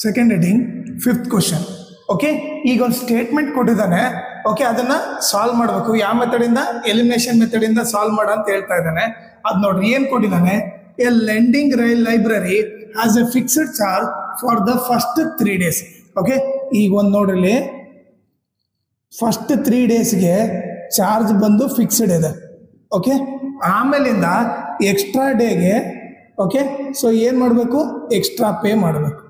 Second heading fifth question. Okay, ಈಗ ಒಂದು statement ಕೊಟ್ಟಿದ್ದಾನೆ. ಓಕೆ, ಅದನ್ನ ಸಾಲ್ವ್ ಮಾಡಬೇಕು. ಯಾವ ಮೆಥಡಿಂದ? ಎಲಿಮಿನೇಷನ್ ಮೆಥಡಿಂದ ಸಾಲ್ವ್ ಮಾಡ ಅಂತ ಹೇಳ್ತಾ ಇದ್ದಾನೆ. ಅದು ನೋಡ್ರಿ ಏನ್ ಕೊಟ್ಟಿದ್ದಾನೆ. A lending library has A fixed charge for the first 3 days. Okay, ಈಗ ಒಂದು ನೋಡ್ರಿ, ಫಸ್ಟ್ 3 daysಗೆ ಚಾರ್ಜ್ ಬಂದು ಫಿಕ್ಸ್ಡ್ ಇದೆ. ಓಕೆ, ಆಮೇಲಿಂದ ಎಕ್ಸ್ಟ್ರಾ ಡೇಗೆ ಓಕೆ ಸೊ ಏನು ಮಾಡಬೇಕು? ಎಕ್ಸ್ಟ್ರಾ ಪೇ ಮಾಡಬೇಕು.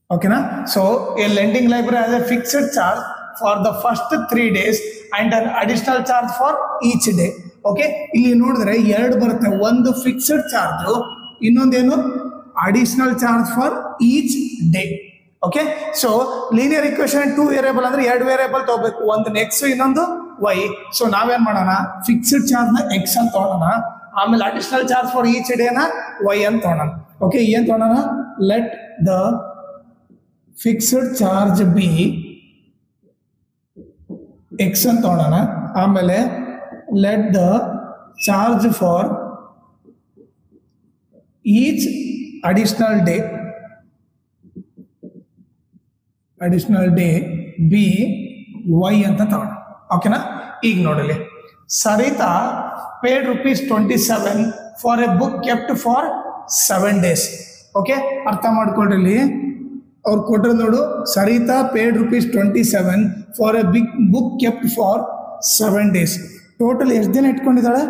ಓಕೆನಾ? So A lending library has A fixed charge for the first 3 days and an additional charge for each day. Okay, ಇಲ್ಲಿ ನೋಡಿದ್ರೆ ಎರಡು ಬರುತ್ತೆ. ಒಂದು ಫಿಕ್ಸ್ಡ್ ಚಾರ್ಜು, ಇನ್ನೊಂದೇನು additional charge for each day. Okay, so linear equation 2 variable ಅಂದ್ರೆ 2 variable ತಗೋಬೇಕು. ಒಂದು X, ಇನ್ನೊಂದು ವೈ. ಸೊ ನಾವೇನ್ ಮಾಡೋಣ? ಫಿಕ್ಸ್ಡ್ ಚಾರ್ಜ್ ನ ಎಕ್ಸ್ ಅಂತ ತಗೊಳ್ಳೋಣ, ಆಮೇಲೆ ಅಡಿಷನಲ್ ಚಾರ್ಜ್ ಫಾರ್ ಈಚ್ ಡೇನ ವೈ ಅಂತ ತಗೊಳ್ಳೋಣ. ಓಕೆ, ಏನ್ ತಗೊಳ್ಳೋಣ? Let the fixed charge be X ಅಂತ ತಗೊಳ್ಳೋಣ, ಆಮೇಲೆ let the charge for each additional day be Y ಅಂತ ತಗೋಣ. ಓಕೆನಾ? ಈಗ ನೋಡಲಿ, Saritha paid ₹27 for a book kept for 7 days. Okay, ಅರ್ಥ ಮಾಡ್ಕೊಳ್ರಿ. ಅವ್ರು ಕೊಟ್ಟರು ನೋಡು, Saritha paid ₹27 for a book kept for 7 days. Total ಎಷ್ಟು ದಿನ ಇಟ್ಕೊಂಡಿದ್ದಾಳೆ?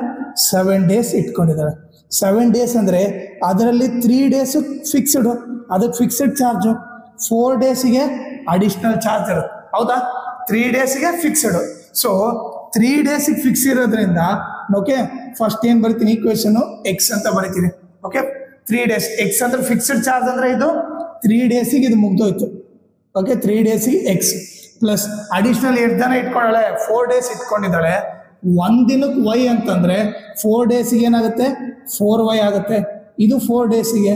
7 days ಇಟ್ಕೊಂಡಿದ್ದಾಳೆ. 7 days ಅಂದರೆ ಅದರಲ್ಲಿ 3 days ಫಿಕ್ಸ್ಡ್, ಅದಕ್ಕೆ ಫಿಕ್ಸ್ಡ್ ಚಾರ್ಜು. 4 daysಗೆ ಅಡಿಷನಲ್ ಚಾರ್ಜ್ ಇರುತ್ತೆ. ಹೌದಾ? 3 daysಗೆ ಫಿಕ್ಸ್ಡ್. ಸೊ 3 daysಗೆ ಫಿಕ್ಸ್ ಇರೋದ್ರಿಂದ ಓಕೆ, ಫಸ್ಟ್ ಏನು ಬರಿತೀನಿ? ಈಕ್ವೇಶನು ಎಕ್ಸ್ ಅಂತ ಬರಿತೀನಿ. ಓಕೆ, 3 days ಎಕ್ಸ್ ಅಂದ್ರೆ ಫಿಕ್ಸ್ಡ್ ಚಾರ್ಜ್ ಅಂದ್ರೆ ಇದು 3 daysಗೆ ಇದು ಮುಗ್ದೋಯ್ತು. ಓಕೆ, 3 daysಗೆ ಎಕ್ಸ್ ಪ್ಲಸ್ ಅಡಿಷನಲ್ ಎಷ್ಟು ಜನ ಇಟ್ಕೊಂಡಾಳೆ? 4 days ಇಟ್ಕೊಂಡಿದ್ದಾಳೆ. ಒಂದು ದಿನಕ್ಕೆ ವೈ ಅಂತಂದ್ರೆ 4 daysಗೆ ಏನಾಗುತ್ತೆ? 4y ಆಗುತ್ತೆ. ಇದು 4 daysಗೆ.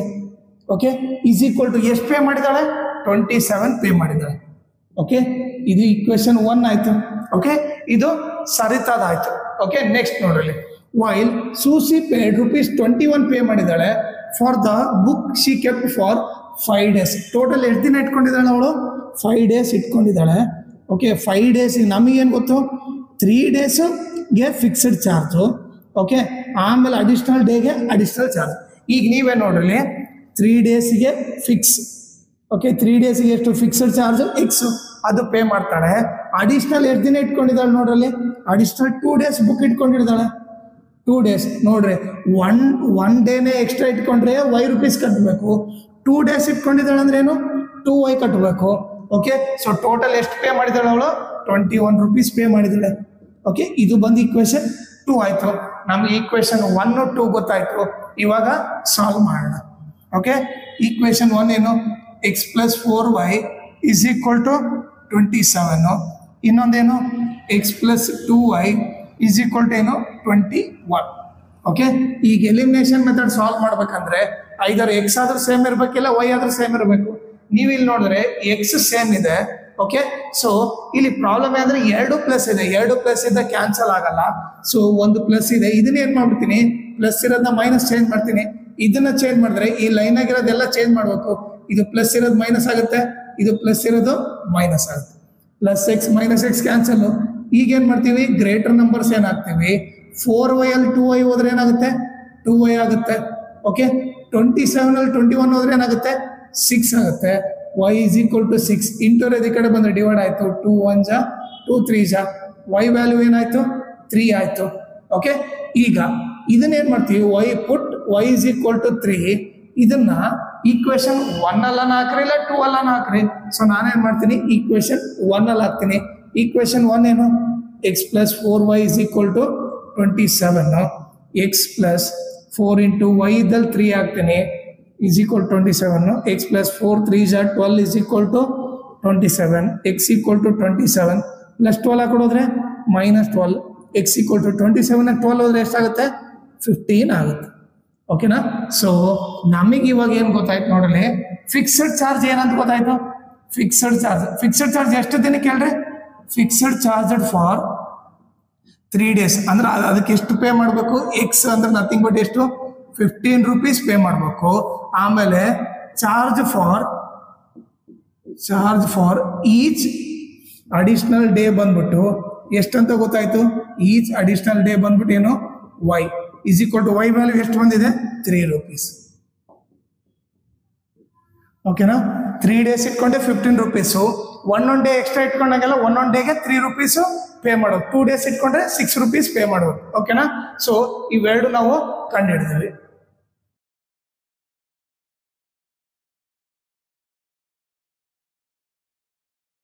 ಓಕೆ, ಈಸ್ ಈಕ್ವಲ್ ಟು ಎಷ್ಟು ಪೇ ಮಾಡಿದ್ದಾಳೆ? 27 ಪೇ ಮಾಡಿದ್ದಾಳೆ. ಓಕೆ, ಇದು ಈಕ್ವೇಶನ್ 1 ಆಯ್ತು. ಓಕೆ, ಇದು ಸರಿತಾದಾಯ್ತು. ಓಕೆ, ನೆಕ್ಸ್ಟ್ ನೋಡ್ರಿ, ವೈಲ್ ಸೂಸಿ ಪೇಡ್ ₹21 ಪೇ ಮಾಡಿದ್ದಾಳೆ for the book she kept for 5 days. Total ಎಷ್ಟು ದಿನ ಇಟ್ಕೊಂಡಿದ್ದಾಳೆ ಅವಳು? 5 days ಇಟ್ಕೊಂಡಿದ್ದಾಳೆ. ಓಕೆ, 5 days ನಮಗೇನು ಗೊತ್ತು? 3 daysಗೆ ಫಿಕ್ಸ್ಡ್ ಚಾರ್ಜು. ಓಕೆ, ಆಮೇಲೆ ಅಡಿಷನಲ್ ಡೇಗೆ ಅಡಿಷನಲ್ ಚಾರ್ಜ್. ಈಗ ನೀವೇ ನೋಡ್ರಿ, 3 daysಗೆ ಫಿಕ್ಸ್. ಓಕೆ, 3 daysಗೆ ಎಷ್ಟು ಫಿಕ್ಸ್ಡ್ ಚಾರ್ಜ್? ಎಕ್ಸ್, ಅದು ಪೇ ಮಾಡ್ತಾಳೆ. ಅಡಿಷನಲ್ ಎಷ್ಟು ದಿನ ಇಟ್ಕೊಂಡಿದ್ದಾಳೆ ನೋಡ್ರಲ್ಲಿ? ಅಡಿಷನಲ್ 2 days ಬುಕ್ ಇಟ್ಕೊಂಡಿದ್ದಾಳೆ. 2 days ನೋಡ್ರಿ, ಒನ್ ಡೇನೇ ಎಕ್ಸ್ಟ್ರಾ ಇಟ್ಕೊಂಡ್ರೆ ₹y ಕಟ್ಟಬೇಕು. 2 days ಇಟ್ಕೊಂಡಿದ್ದಾಳೆ ಅಂದ್ರೆ ಏನು? 2y ಕಟ್ಟಬೇಕು. ಓಕೆ, ಸೊ ಟೋಟಲ್ ಎಷ್ಟು ಪೇ ಮಾಡಿದ್ದಾಳೆ ಅವಳು? ₹21 ಪೇ ಮಾಡಿದ್ದಾಳೆ. ಓಕೆ, ಇದು ಬಂದು ಈಕ್ವೇಶನ್ 2 ಆಯ್ತು. ನಮ್ಗೆ ಈಕ್ವೇಶನ್ 1, 2 ಗೊತ್ತಾಯ್ತು. ಇವಾಗ ಸಾಲ್ವ್ ಮಾಡೋಣ. ಓಕೆ, ಈಕ್ವೇಶನ್ 1 ಏನು? x + 4y is equal to 27. ಇನ್ನೊಂದೇನು? x + 2y is equal to ಏನು? 21. ಓಕೆ, ಈಗ ಎಲಿಮಿನೇಷನ್ ಮೆಥಡ್ ಸಾಲ್ವ್ ಮಾಡ್ಬೇಕಂದ್ರೆ ಐದರ್ ಎಕ್ಸ್ ಆದ್ರೂ ಸೇಮ್ ಇರಬೇಕಿಲ್ಲ, ವೈ ಆದ್ರೂ ಸೇಮ್ ಇರಬೇಕು. ನೀವು ಇಲ್ಲಿ ನೋಡಿದ್ರೆ ಎಕ್ಸ್ ಸೇಮ್ ಇದೆ. ಓಕೆ, ಸೊ ಇಲ್ಲಿ ಪ್ರಾಬ್ಲಮ್ ಅಂದ್ರೆ 2 ಪ್ಲಸ್ ಇದೆ. 2 ಪ್ಲಸ್ ಇದ್ದ ಕ್ಯಾನ್ಸಲ್ ಆಗಲ್ಲ. ಸೊ ಒಂದು ಪ್ಲಸ್ ಇದೆ, ಇದನ್ನ ಏನ್ ಮಾಡ್ಬಿಡ್ತೀನಿ? ಪ್ಲಸ್ ಇರೋದನ್ನ ಮೈನಸ್ ಚೇಂಜ್ ಮಾಡ್ತೀನಿ. ಇದನ್ನ ಚೇಂಜ್ ಮಾಡಿದ್ರೆ ಈ ಲೈನ್ ಆಗಿರೋದೆಲ್ಲ ಚೇಂಜ್ ಮಾಡ್ಬೇಕು. ಇದು ಪ್ಲಸ್ ಇರೋದು ಮೈನಸ್ ಆಗುತ್ತೆ, ಇದು ಪ್ಲಸ್ ಇರೋದು ಮೈನಸ್ ಆಗುತ್ತೆ. Plus X minus X cancel. ಈಗ ಏನ್ ಮಾಡ್ತೀವಿ? Greater numbers ಏನಾಗ್ತೀವಿ? 4y ಅಲ್ಲಿ 2y ಹೋದ್ರೆ ಏನಾಗುತ್ತೆ? 2y ಆಗುತ್ತೆ. ಓಕೆ, 27 ಅಲ್ಲಿ 21 ಹೋದ್ರೆ ಏನಾಗುತ್ತೆ? 6 ಆಗುತ್ತೆ. y is equal to 6 into ಈ ಕಡೆ ಬಂದ್ರೆ ಡಿವೈಡ್ ಆಯ್ತು. 2 1 ಜಾ 2 3 ಜಾ y ವ್ಯಾಲ್ಯೂ ಏನಾಯ್ತು? 3 ಆಯ್ತು. ಓಕೆ, ಈಗ ಇದನ್ನ ಏನ್ ಮಾಡ್ತೀವಿ? y is equal to 3. ಇದನ್ನ ಈಕ್ವೇಶನ್ 1 ಅಲ್ಲ ಹಾಕ್ರಿ, ಇಲ್ಲ 2 ಅಲ್ಲ ಹಾಕ್ರಿ. ಸೊ ನಾನೇನ್ ಮಾಡ್ತೀನಿ? ಈಕ್ವೇಶನ್ 1 ಅಲ್ಲಿ ಹಾಕ್ತೀನಿ. ಈಕ್ವೇಶನ್ 1 ಏನು? x + 4y is equal to 27. x + 4 into y ಇದ್ದಲ್ಲಿ 3 ಹಾಕ್ತೀನಿ is equal to 27. x + 4 3 ಜಾ 12 is equal to 27. x equal to 27 plus 12 ಹಾಕೊಡೋದ್ರೆ -12. x equal to 27 12 ಹೋದ್ರೆ ಎಷ್ಟಾಗುತ್ತೆ? 15 ಆಗುತ್ತೆ. ಓಕೆನಾ? ಸೊ ನಮಗೆ ಇವಾಗ ಏನು ಗೊತ್ತಾಯ್ತು ನೋಡ್ರಿ, ಫಿಕ್ಸ್ಡ್ ಚಾರ್ಜ್ ಏನಂತ ಗೊತ್ತಾಯ್ತು? ಫಿಕ್ಸ್ಡ್ ಚಾರ್ಜ್ ಎಷ್ಟು ದಿನಕ್ಕೆ ಹೇಳ್ರಿ? ಫಿಕ್ಸ್ಡ್ ಚಾರ್ಜ್ ಫಾರ್ 3 days ಅಂದ್ರೆ ಅದಕ್ಕೆ ಎಷ್ಟು ಪೇ ಮಾಡಬೇಕು? ಎಕ್ಸ್ ಅಂದ್ರೆ ನಥಿಂಗ್ ಬಟ್ ಎಷ್ಟು? ₹15 ಪೇ ಮಾಡಬೇಕು. ಆಮೇಲೆ charge for charge for each additional day ಬಂದ್ಬಿಟ್ಟು ಎಷ್ಟಂತ ಗೊತ್ತಾಯ್ತು, ಈಚ್ ಅಡಿಷನಲ್ ಡೇ ಬಂದ್ಬಿಟ್ಟು ಏನು y is equal to y value ಎಷ್ಟು ಬಂದಿದೆ 3 rupees. ಓಕೆನಾ, 3 days ಇಟ್ಕೊಂಡೆ 15 rupees. ಒಂದೊಂದು ಡೇ ಎಕ್ಸ್ಟ್ರಾ ಇಟ್ಕೊಂಡಾಗೆಲ್ಲ ಒಂದೊಂದು ಡೇಗೆ 3 rupees ಪೇ ಮಾಡೋದು, 2 days ಇಟ್ಕೊಂಡ್ರೆ 6 rupees ಪೇ ಮಾಡೋದು. ಓಕೆನಾ, ಸೊ ಇವೆರಡು ನಾವು ಕಂಡು ಹಿಡಿದ್ವಿ.